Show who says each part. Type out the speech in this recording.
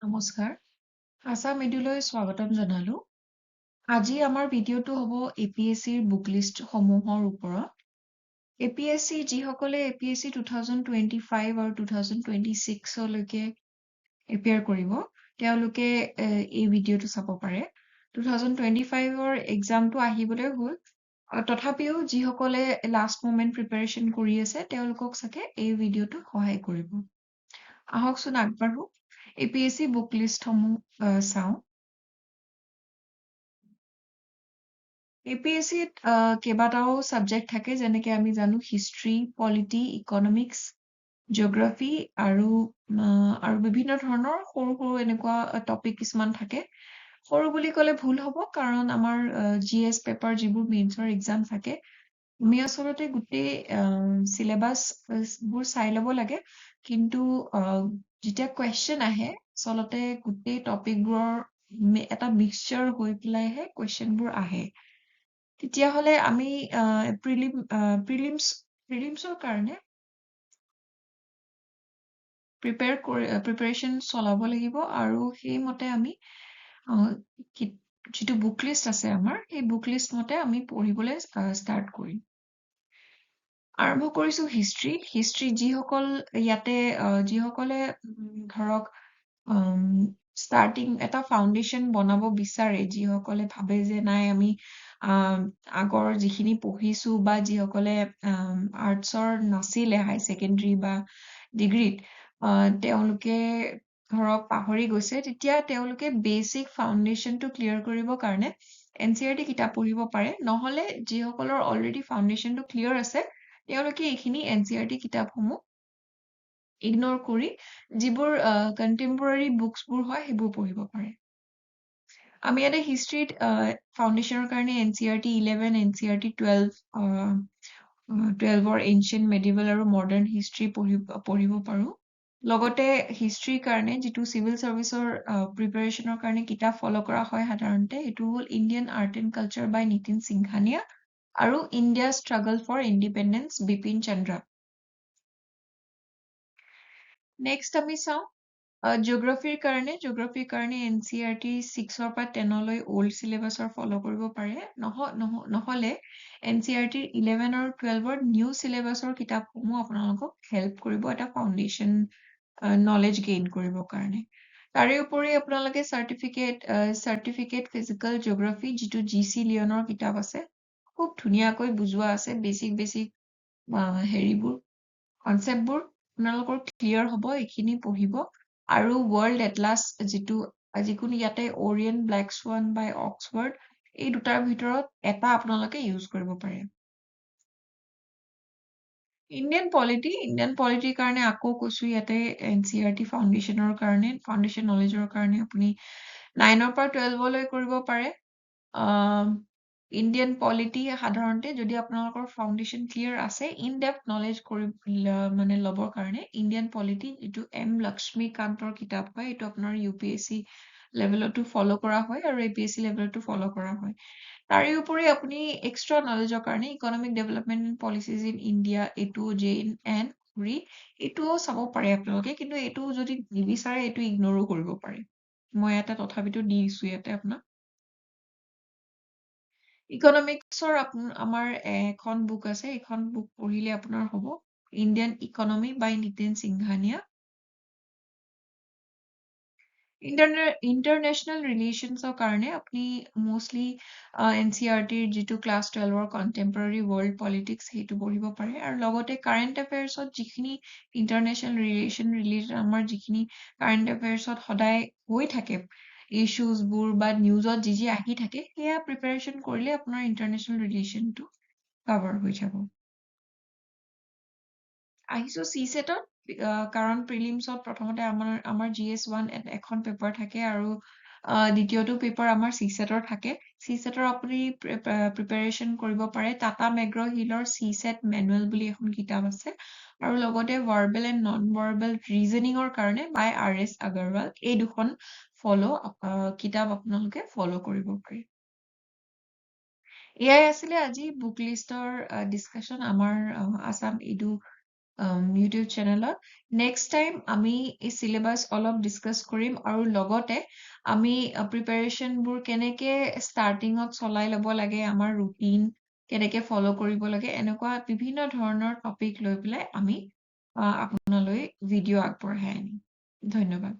Speaker 1: নমস্কাৰ আসাম এডুলৈ স্বাগতম জনালো আজি আমাৰ ভিডিঅ'টো হ'ব APSCৰ বুক লিষ্ট সমূহৰ ওপৰত APSC যিসকলে APSC 2025 আৰু 2026 লৈকে এপিয়াৰ কৰিব তেওঁলোকে এই ভিডিঅ'টো চাব পাৰে 2025 ৰ এক্সামটো আহিবলৈ হ'ল তথাপিও যিসকলে লাষ্ট মোমেন্ট প্ৰিপাৰেচন কৰি আছে তেওঁলোকক চাগে এই ভিডিঅ'টো সহায় কৰিব আহকচোন আগবাঢ়ো APSC বুক লিষ্টসমূহ চাওঁ APSCত কেইবাটাও সাবজেক্ট থাকে যেনেকে আমি জানো হিষ্ট্ৰী, পলিটি, ইকনমিক্স, জিঅ'গ্ৰাফি আৰু বিভিন্ন ধৰণৰ সৰু সৰু এনেকুৱা টপিক কিছুমান থাকে সৰু বুলি ক'লে ভুল হ'ব কাৰণ আমাৰ GS পেপাৰ যিবোৰ মেইনছৰ এক্সাম থাকে আমি আচলতে গোটেই চিলেবাছ বোৰ চাই ল'ব লাগে কিন্তু যেতিয়া কুৱেশ্যন আহে আচলতে গোটেই টপিকবোৰৰ এটা মিক্সচাৰ হৈ পেলাইহে কুৱেশ্যনবোৰ আহে তেতিয়াহ'লে আমি প্ৰিলিমছৰ কাৰণে প্ৰিপাৰেচন চলাব লাগিব আৰু সেইমতে আমি যিটো বুক লিষ্ট আছে আমাৰ সেই বুক লিষ্ট মতে আমি পঢ়িবলৈ ষ্টাৰ্ট কৰিম আৰম্ভ কৰিছো হিষ্ট্ৰী যিসকল ইয়াতে যিসকলে ধৰক ষ্টাৰ্টিং এটা ফাউণ্ডেশ্যন বনাব বিচাৰে যিসকলে ভাবে যে নাই আমি আগৰ যিখিনি পঢ়িছো বা যিসকলে আৰ্টছৰ নাছিলে হাই ছেকেণ্ডাৰী বা ডিগ্ৰীত তেওঁলোকে ধৰক পাহৰি গৈছে তেতিয়া তেওঁলোকে বেচিক ফাউণ্ডেশ্যনটো ক্লিয়াৰ কৰিবৰ কাৰণে NCERT কিতাপ পঢ়িব পাৰে নহলে যিসকলৰ অলৰেডি ফাউণ্ডেশ্যনটো ক্লিয়াৰ আছে তেওঁলোকে এইখিনি NCERT কিতাপসমূহ ইগনোৰ কৰি যিবোৰ কণ্টেম্পৰাৰী বুকছবোৰ হয় সেইবোৰ পঢ়িব পাৰে আমি ইয়াতে হিষ্ট্ৰীত ফাউণ্ডেশ্যনৰ কাৰণে NCERT 11 NCERT 12ৰ এনচিয়েন্ট মেডিভেল আৰু মডাৰ্ণ হিষ্ট্ৰী পঢ়িব পাৰো লগতে হিষ্ট্ৰীৰ কাৰণে যিটো চিভিল চাৰ্ভিচৰ প্ৰিপাৰেচনৰ কাৰণে কিতাপ ফলো কৰা হয় সাধাৰণতে এইটো হ'ল Indian art and culture by Nitin Singhania আৰু India struggle for independence Bipin Chandra next আমি চাওঁ জিঅ'গ্ৰাফীৰ কাৰণে NCERT 6ৰ পৰা 10লৈ অল্ড চিলেবাছৰ ফলো কৰিব পাৰে নহলে NCERT 11 আৰু 12ৰ নিউ চিলেবাছৰ কিতাপসমূহ আপোনালোকক হেল্প কৰিব এটা ফাউণ্ডেশ্যন নলেজ গেইন কৰিবৰ কাৰণে তাৰে উপৰি আপোনালোকে চাৰ্টিফিকেট ফিজিকেল জিঅ'গ্ৰাফী যিটো GC লিয়নৰ কিতাপ আছে খুব ধুনীয়াকৈ বুজোৱা আছে বেছিক হেৰিবোৰ কনচেপ্টবোৰ আপোনালোকৰ ক্লিয়াৰ হ'ব এইখিনি পঢ়িব আৰু ৱৰ্ল্ড এটলাছ যিকোনো ইয়াতে অৰিয়েণ্ট ব্লেক সোৱান বাই অক্সফৰ্ড এই দুটাৰ ভিতৰত এটা আপোনালোকে ইউজ কৰিব পাৰে ইণ্ডিয়ান পলিটিৰ কাৰণে আকৌ কৈছো ইয়াতে NCERT ফাউণ্ডেশ্যনৰ কাৰণে ফাউণ্ডেশ্যন নলেজৰ কাৰণে আপুনি 9ৰ পৰা 12লৈ কৰিব পাৰে ইণ্ডিয়ান পলিটি সাধাৰণতে যদি আপোনালোকৰ ফাউণ্ডেশ্যন ক্লিয়াৰ আছে ইন ডেপথ নলেজ মানে ল'বৰ কাৰণে ইণ্ডিয়ান পলিটি যিটো M লক্ষ্মীকান্তৰ কিতাপ হয় এইটো আপোনাৰ UPSC লেভেলতো ফলো কৰা হয় আৰু APSC লেভেলতো ফলো কৰা হয় তাৰে উপৰি আপুনি এক্সট্ৰা নলেজৰ কাৰণে economic development policies in India এইটো JN এইটোও চাব পাৰে আপোনালোকে কিন্তু এইটো যদি নিবিচাৰে এইটো ইগনৰো কৰিব পাৰে মই এটা তথাপিতো দিছো ইয়াতে আপোনাক ইকনমিক্সৰ আমাৰ এখন বুক আছে এইখন বুক পঢ়িলে আপোনাৰ হ'ব ইণ্ডিয়ান ইকনমি বাই নিতিন সিংঘানিয়া ইণ্টাৰনেশ্যনেল ৰিলেশ্যনছৰ কাৰণে আপুনি মোষ্টলি NCERTৰ যিটো ক্লাছ 12ৰ কণ্টেম্পৰাৰী ৱৰ্ল্ড পলিটিক্স সেইটো পঢ়িব পাৰে আৰু লগতে কাৰেণ্ট এফেয়াৰ্ছত যিখিনি ইণ্টাৰনেশ্যনেল ৰিলেটেড আমাৰ যিখিনি কাৰেণ্ট এফেয়াৰ্ছত সদায় হৈ থাকে ইছ্যুজবোৰ বা নিউজত যি আহি থাকে সেয়া প্ৰিপাৰেচন কৰিলে আপোনাৰ ইণ্টাৰনেশ্যনেল ৰিলেশ্যনটো কভাৰ হৈ যাব আহিছো CSETত কাৰণ প্ৰিলিমছত প্ৰথমতে আমাৰ GS1 এখন পেপাৰ থাকে আৰু দ্বিতীয়টো পেপাৰ আমাৰ CSETৰ থাকে CSETৰ আপুনি প্ৰিপাৰেচন কৰিব পাৰে টাটা মেগ্ৰ হিলৰ CSET মেনুৱেল বুলি এখন কিতাপ আছে আৰু লগতে ভাৰ্বেল এণ্ড নন ভাৰ্বেল ৰিজনিঙৰ কাৰণে বাই RS আগৰৱাল এই দুখন কিতাপ আপোনালোকে ফলো কৰিব পাৰে এয়াই আছিলে আজি বুক লিষ্টৰ ডিছকাশ্যন আমাৰ আসাম ইডু ইউটিউব চেনেলত। নেক্সট টাইম আমি এই চিলেবাছ অলপ ডিছকাছ কৰিম আৰু লগতে আমি প্ৰিপাৰেশ্যনবোৰ কেনেকে ষ্টাৰ্টিঙত চলাই ল'ব লাগে, আমাৰ ৰুটিন কেনেকে ফ'ল' কৰিব লাগে, এনেকুৱা বিভিন্ন ধৰণৰ টপিক লৈ পেলাই আমি আপোনালৈ ভিডিঅ' আগবঢ়াই আনিম। ধন্যবাদ।